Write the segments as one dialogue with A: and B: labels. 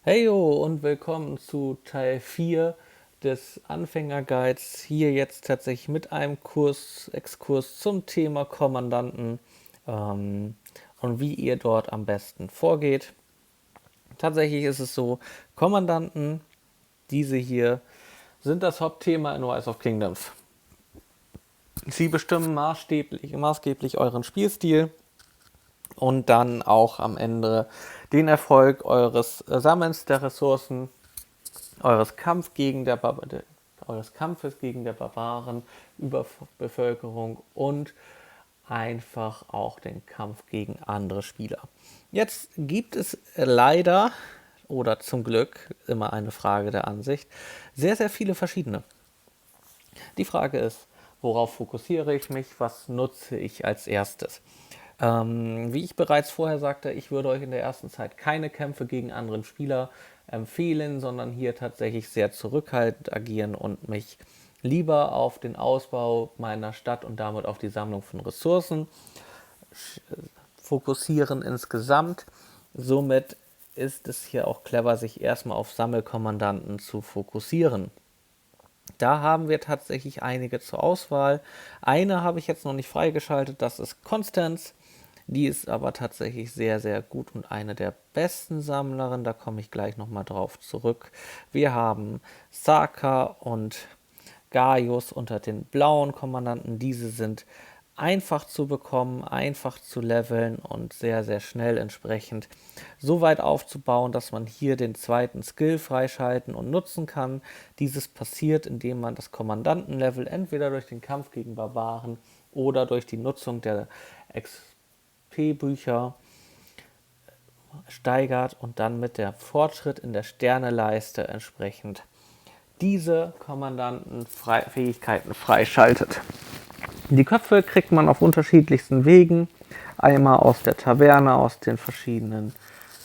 A: Heyo und willkommen zu Teil 4 des Anfängerguides. Hier jetzt tatsächlich mit einem Exkurs zum Thema Kommandanten ähm, und wie ihr dort am besten vorgeht. Tatsächlich ist es so, Kommandanten, diese hier, sind das Hauptthema in Rise of Kingdoms. Sie bestimmen maßgeblich euren Spielstil und dann auch am Ende den Erfolg eures Sammelns der Ressourcen, eures Kampfes gegen der Barbaren, Überbevölkerung und einfach auch den Kampf gegen andere Spieler. Jetzt gibt es leider oder zum Glück, immer eine Frage der Ansicht, sehr, sehr viele verschiedene. Die Frage ist, worauf fokussiere ich mich, was nutze ich als erstes? Wie ich bereits vorher sagte, ich würde euch in der ersten Zeit keine Kämpfe gegen anderen Spieler empfehlen, sondern hier tatsächlich sehr zurückhaltend agieren und mich lieber auf den Ausbau meiner Stadt und damit auf die Sammlung von Ressourcen fokussieren insgesamt. Somit ist es hier auch clever, sich erstmal auf Sammelkommandanten zu fokussieren. Da haben wir tatsächlich einige zur Auswahl. Eine habe ich jetzt noch nicht freigeschaltet, das ist Constance. Die ist aber tatsächlich sehr, sehr gut und eine der besten Sammlerinnen. Da komme ich gleich nochmal drauf zurück. Wir haben Saka und Gaius unter den blauen Kommandanten. Diese sind einfach zu bekommen, einfach zu leveln und sehr, sehr schnell entsprechend so weit aufzubauen, dass man hier den zweiten Skill freischalten und nutzen kann. Dieses passiert, indem man das Kommandantenlevel entweder durch den Kampf gegen Barbaren oder durch die Nutzung der XP-Bücher steigert und dann mit der Fortschritt in der Sterneleiste entsprechend diese Kommandantenfähigkeiten freischaltet. Die Köpfe kriegt man auf unterschiedlichsten Wegen. Einmal aus der Taverne, aus den verschiedenen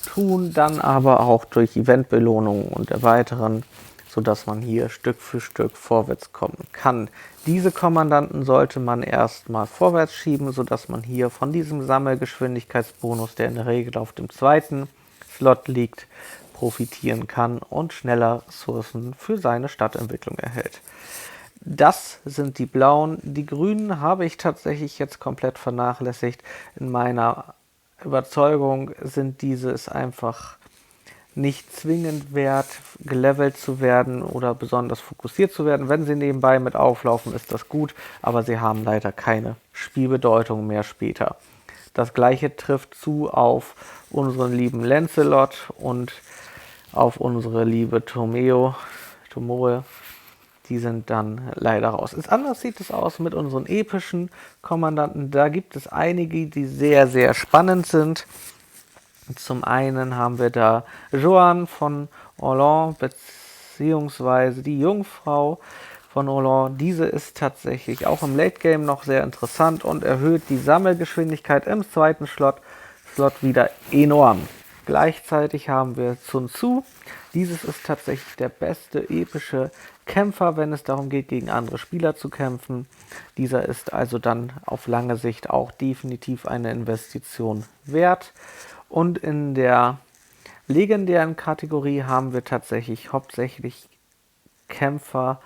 A: Truhen, dann aber auch durch Eventbelohnungen und der weiteren, sodass man hier Stück für Stück vorwärts kommen kann. Diese Kommandanten sollte man erstmal vorwärts schieben, sodass man hier von diesem Sammelgeschwindigkeitsbonus, der in der Regel auf dem zweiten Slot liegt, profitieren kann und schneller Ressourcen für seine Stadtentwicklung erhält. Das sind die blauen. Die grünen habe ich tatsächlich jetzt komplett vernachlässigt. In meiner Überzeugung sind diese es einfach nicht zwingend wert, gelevelt zu werden oder besonders fokussiert zu werden. Wenn sie nebenbei mit auflaufen, ist das gut, aber sie haben leider keine Spielbedeutung mehr später. Das gleiche trifft zu auf unseren lieben Lancelot und auf unsere liebe Tomoe. Die sind dann leider raus. Anders sieht es aus mit unseren epischen Kommandanten. Da gibt es einige, die sehr, sehr spannend sind. Zum einen haben wir da Joan von Orleans, beziehungsweise die Jungfrau von Orleans. Diese ist tatsächlich auch im Late Game noch sehr interessant und erhöht die Sammelgeschwindigkeit im zweiten Slot wieder enorm. Gleichzeitig haben wir Sun Tzu. Dieses ist tatsächlich der beste epische Kämpfer, wenn es darum geht, gegen andere Spieler zu kämpfen. Dieser ist also dann auf lange Sicht auch definitiv eine Investition wert. Und in der legendären Kategorie haben wir tatsächlich hauptsächlich Kämpfer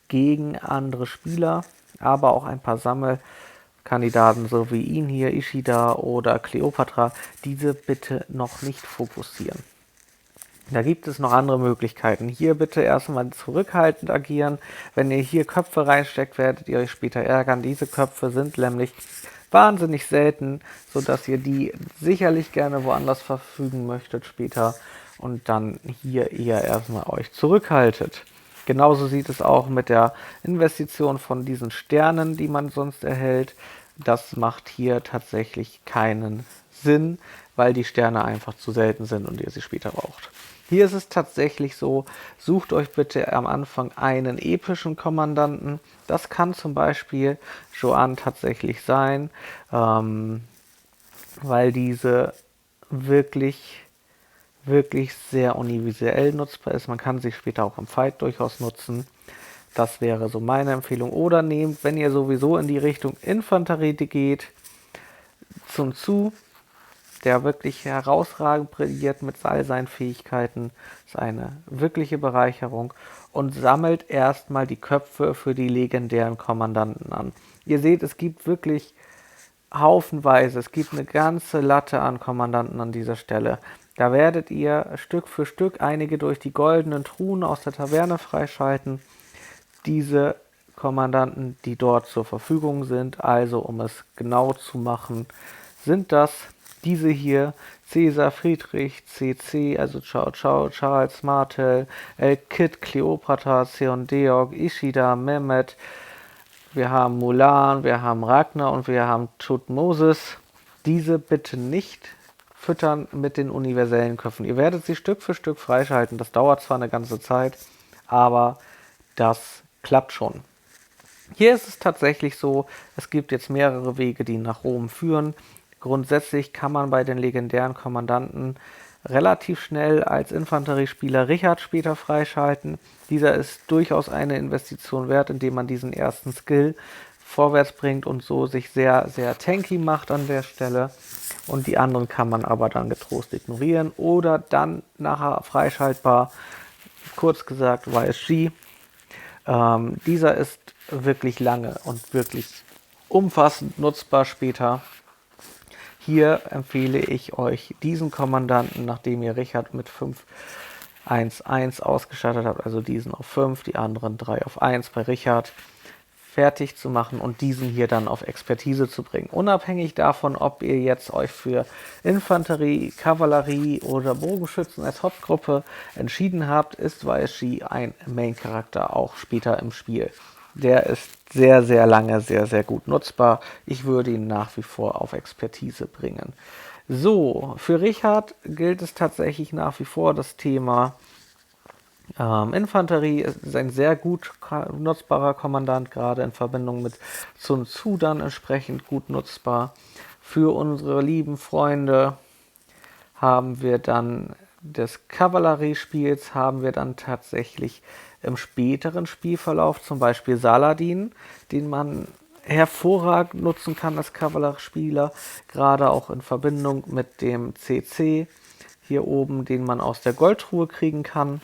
A: gegen andere Spieler, aber auch ein paar Sammelkandidaten, so wie ihn hier, Ishida oder Cleopatra. Diese bitte noch nicht fokussieren. Da gibt es noch andere Möglichkeiten. Hier bitte erstmal zurückhaltend agieren. Wenn ihr hier Köpfe reinsteckt, werdet ihr euch später ärgern. Diese Köpfe sind nämlich wahnsinnig selten, sodass ihr die sicherlich gerne woanders verfügen möchtet später und dann hier eher erstmal euch zurückhaltet. Genauso sieht es auch mit der Investition von diesen Sternen, die man sonst erhält. Das macht hier tatsächlich keinen Sinn, weil die Sterne einfach zu selten sind und ihr sie später braucht. Hier ist es tatsächlich so, sucht euch bitte am Anfang einen epischen Kommandanten. Das kann zum Beispiel Joan tatsächlich sein, weil diese wirklich, wirklich sehr universell nutzbar ist. Man kann sie später auch im Fight durchaus nutzen. Das wäre so meine Empfehlung. Oder nehmt, wenn ihr sowieso in die Richtung Infanterie geht, Sun Tzu. der wirklich herausragend brilliert mit all seinen Fähigkeiten. Ist eine wirkliche Bereicherung und sammelt erstmal die Köpfe für die legendären Kommandanten an. Ihr seht, es gibt wirklich haufenweise, es gibt eine ganze Latte an Kommandanten an dieser Stelle. Da werdet ihr Stück für Stück einige durch die goldenen Truhen aus der Taverne freischalten. Diese Kommandanten, die dort zur Verfügung sind, also um es genau zu machen, sind das diese hier: Cäsar, Friedrich, CC, also Ciao Ciao, Charles, Martel, El Cid, Kleopatra, Theon Ishida, Mehmet. Wir haben Mulan, wir haben Ragnar und wir haben Tutmosis. Diese bitte nicht füttern mit den universellen Köpfen. Ihr werdet sie Stück für Stück freischalten. Das dauert zwar eine ganze Zeit, aber das klappt schon. Hier ist es tatsächlich so, es gibt jetzt mehrere Wege, die nach Rom führen. Grundsätzlich kann man bei den legendären Kommandanten relativ schnell als Infanteriespieler Richard später freischalten. Dieser ist durchaus eine Investition wert, indem man diesen ersten Skill vorwärts bringt und so sich sehr, sehr tanky macht an der Stelle. Und die anderen kann man aber dann getrost ignorieren oder dann nachher freischaltbar, kurz gesagt YSG. Dieser ist wirklich lange und wirklich umfassend nutzbar später. Hier empfehle ich euch diesen Kommandanten, nachdem ihr Richard mit 5-1-1 ausgestattet habt, also diesen auf 5, die anderen 3 auf 1 bei Richard, fertig zu machen und diesen hier dann auf Expertise zu bringen. Unabhängig davon, ob ihr jetzt euch für Infanterie, Kavallerie oder Bogenschützen als Hauptgruppe entschieden habt, ist YSG ein Main-Charakter auch später im Spiel. Der ist sehr, sehr lange, sehr, sehr gut nutzbar. Ich würde ihn nach wie vor auf Expertise bringen. So, für Richard gilt es tatsächlich nach wie vor das Thema Infanterie. Ist ein sehr gut nutzbarer Kommandant, gerade in Verbindung mit Sun Tzu dann entsprechend gut nutzbar. Für unsere lieben Freunde haben wir dann des Kavalleriespiels haben wir dann tatsächlich im späteren Spielverlauf zum Beispiel Saladin, den man hervorragend nutzen kann als Kavallerspieler, gerade auch in Verbindung mit dem CC hier oben, den man aus der Goldtruhe kriegen kann.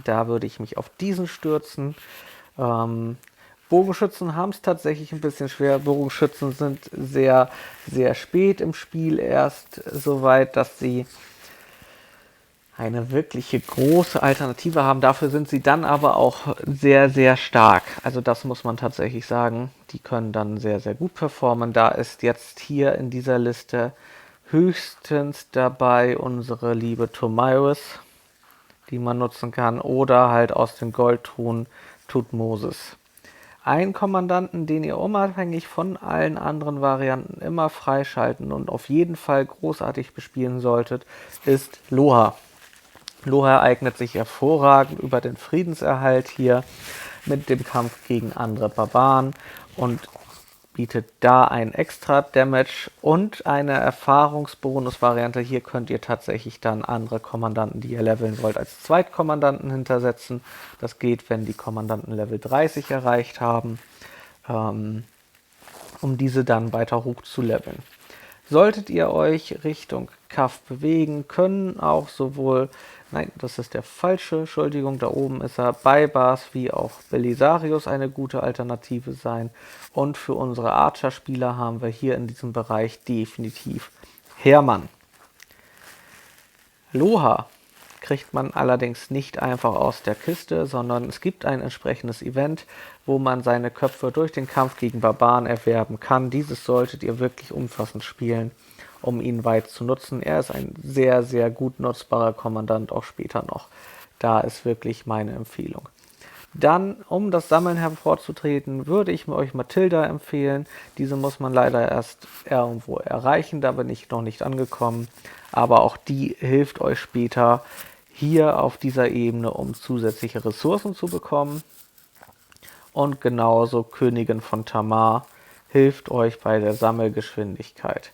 A: Da würde ich mich auf diesen stürzen. Bogenschützen haben es tatsächlich ein bisschen schwer. Bogenschützen sind sehr, sehr spät im Spiel erst so weit, dass sie eine wirkliche große Alternative haben. Dafür sind sie dann aber auch sehr, sehr stark. Also das muss man tatsächlich sagen. Die können dann sehr, sehr gut performen. Da ist jetzt hier in dieser Liste höchstens dabei unsere liebe Tomaios, die man nutzen kann, oder halt aus den Goldtruhen Tutmosis. Ein Kommandanten, den ihr unabhängig von allen anderen Varianten immer freischalten und auf jeden Fall großartig bespielen solltet, ist Loha. Loha eignet sich hervorragend über den Friedenserhalt hier mit dem Kampf gegen andere Barbaren und bietet da ein extra Damage und eine Erfahrungsbonus-Variante. Hier könnt ihr tatsächlich dann andere Kommandanten, die ihr leveln wollt, als Zweitkommandanten hintersetzen. Das geht, wenn die Kommandanten Level 30 erreicht haben, um diese dann weiter hoch zu leveln. Solltet ihr euch Richtung Kaff bewegen, können auch sowohl, nein, das ist der falsche, Entschuldigung, da oben ist er, Baibars wie auch Belisarius eine gute Alternative sein. Und für unsere Archer-Spieler haben wir hier in diesem Bereich definitiv Hermann. Loha kriegt man allerdings nicht einfach aus der Kiste, sondern es gibt ein entsprechendes Event, wo man seine Köpfe durch den Kampf gegen Barbaren erwerben kann. Dieses solltet ihr wirklich umfassend spielen, um ihn weit zu nutzen. Er ist ein sehr, sehr gut nutzbarer Kommandant, auch später noch. Da ist wirklich meine Empfehlung. Dann, um das Sammeln hervorzutreten, würde ich euch Matilda empfehlen. Diese muss man leider erst irgendwo erreichen, da bin ich noch nicht angekommen. Aber auch die hilft euch später hier auf dieser Ebene, um zusätzliche Ressourcen zu bekommen. Und genauso Königin von Tamar hilft euch bei der Sammelgeschwindigkeit.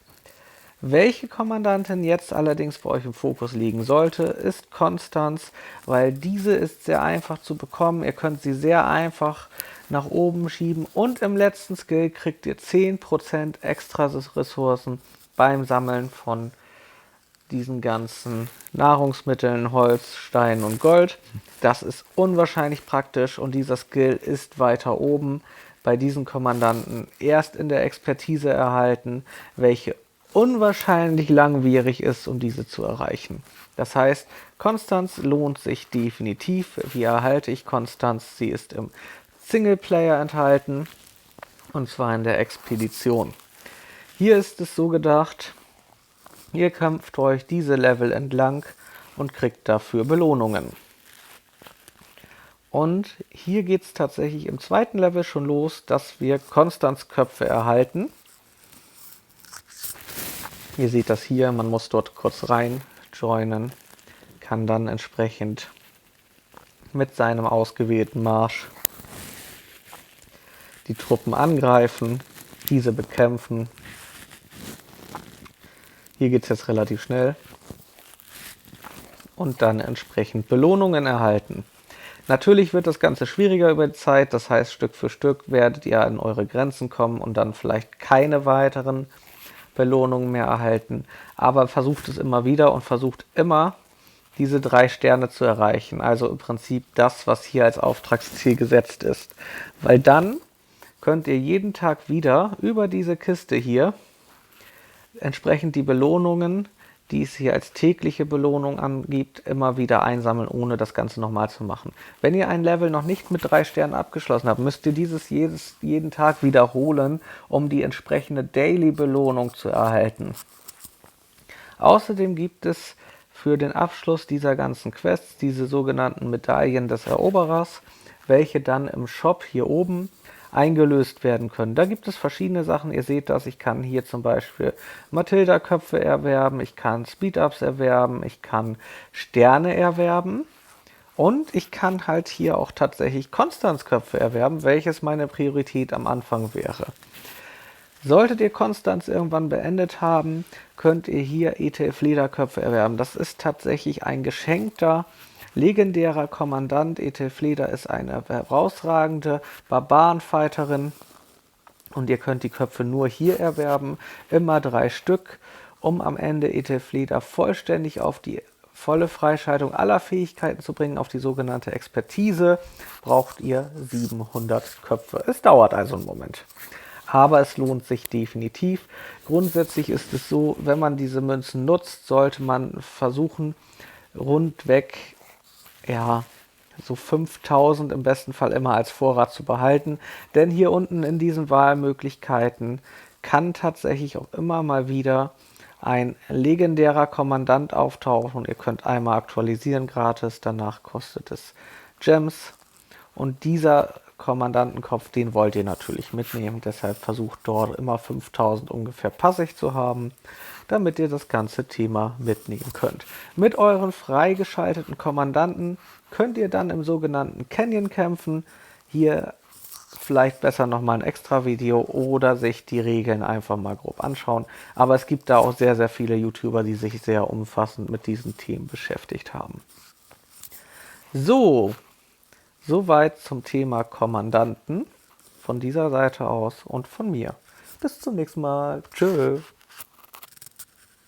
A: Welche Kommandantin jetzt allerdings bei euch im Fokus liegen sollte, ist Konstanz, weil diese ist sehr einfach zu bekommen. Ihr könnt sie sehr einfach nach oben schieben und im letzten Skill kriegt ihr 10% extra Ressourcen beim Sammeln von diesen ganzen Nahrungsmitteln, Holz, Stein und Gold. Das ist unwahrscheinlich praktisch und dieser Skill ist weiter oben bei diesen Kommandanten erst in der Expertise erhalten, welche unwahrscheinlich langwierig ist, um diese zu erreichen. Das heißt, Konstanz lohnt sich definitiv. Wie erhalte ich Konstanz? Sie ist im Singleplayer enthalten und zwar in der Expedition. Hier ist es so gedacht, ihr kämpft euch diese Level entlang und kriegt dafür Belohnungen. Und hier geht es tatsächlich im zweiten Level schon los, dass wir Konstanzköpfe erhalten. Ihr seht das hier, man muss dort kurz rein joinen, kann dann entsprechend mit seinem ausgewählten Marsch die Truppen angreifen, diese bekämpfen. Hier geht es jetzt relativ schnell und dann entsprechend Belohnungen erhalten. Natürlich wird das Ganze schwieriger über die Zeit, das heißt, Stück für Stück werdet ihr an eure Grenzen kommen und dann vielleicht keine weiteren Belohnungen mehr erhalten. Aber versucht es immer wieder und versucht immer, diese 3 Sterne zu erreichen. Also im Prinzip das, was hier als Auftragsziel gesetzt ist. Weil dann könnt ihr jeden Tag wieder über diese Kiste hier entsprechend die Belohnungen, die es hier als tägliche Belohnung angibt, immer wieder einsammeln, ohne das Ganze nochmal zu machen. Wenn ihr ein Level noch nicht mit 3 Sternen abgeschlossen habt, müsst ihr dieses jeden Tag wiederholen, um die entsprechende Daily-Belohnung zu erhalten. Außerdem gibt es für den Abschluss dieser ganzen Quests diese sogenannten Medaillen des Eroberers, welche dann im Shop hier oben eingelöst werden können. Da gibt es verschiedene Sachen. Ihr seht das, ich kann hier zum Beispiel Matilda-Köpfe erwerben, ich kann Speed-Ups erwerben, ich kann Sterne erwerben und ich kann halt hier auch tatsächlich Konstanzköpfe erwerben, welches meine Priorität am Anfang wäre. Solltet ihr Konstanz irgendwann beendet haben, könnt ihr hier ETF-Lederköpfe erwerben. Das ist tatsächlich ein geschenkter legendärer Kommandant. Ethelfleda ist eine herausragende Barbarenfighterin und ihr könnt die Köpfe nur hier erwerben, immer 3 Stück, um am Ende Ethelfleda vollständig auf die volle Freischaltung aller Fähigkeiten zu bringen, auf die sogenannte Expertise, braucht ihr 700 Köpfe. Es dauert also einen Moment. Aber es lohnt sich definitiv. Grundsätzlich ist es so, wenn man diese Münzen nutzt, sollte man versuchen, rundweg ja, so 5000 im besten Fall immer als Vorrat zu behalten. Denn hier unten in diesen Wahlmöglichkeiten kann tatsächlich auch immer mal wieder ein legendärer Kommandant auftauchen. Und ihr könnt einmal aktualisieren gratis, danach kostet es Gems. Und dieser Kommandantenkopf, den wollt ihr natürlich mitnehmen. Deshalb versucht dort immer 5000 ungefähr passig zu haben, damit ihr das ganze Thema mitnehmen könnt. Mit euren freigeschalteten Kommandanten könnt ihr dann im sogenannten Canyon kämpfen. Hier vielleicht besser nochmal ein extra Video oder sich die Regeln einfach mal grob anschauen. Aber es gibt da auch sehr, sehr viele YouTuber, die sich sehr umfassend mit diesen Themen beschäftigt haben. So, soweit zum Thema Kommandanten von dieser Seite aus und von mir. Bis zum nächsten Mal. Tschö.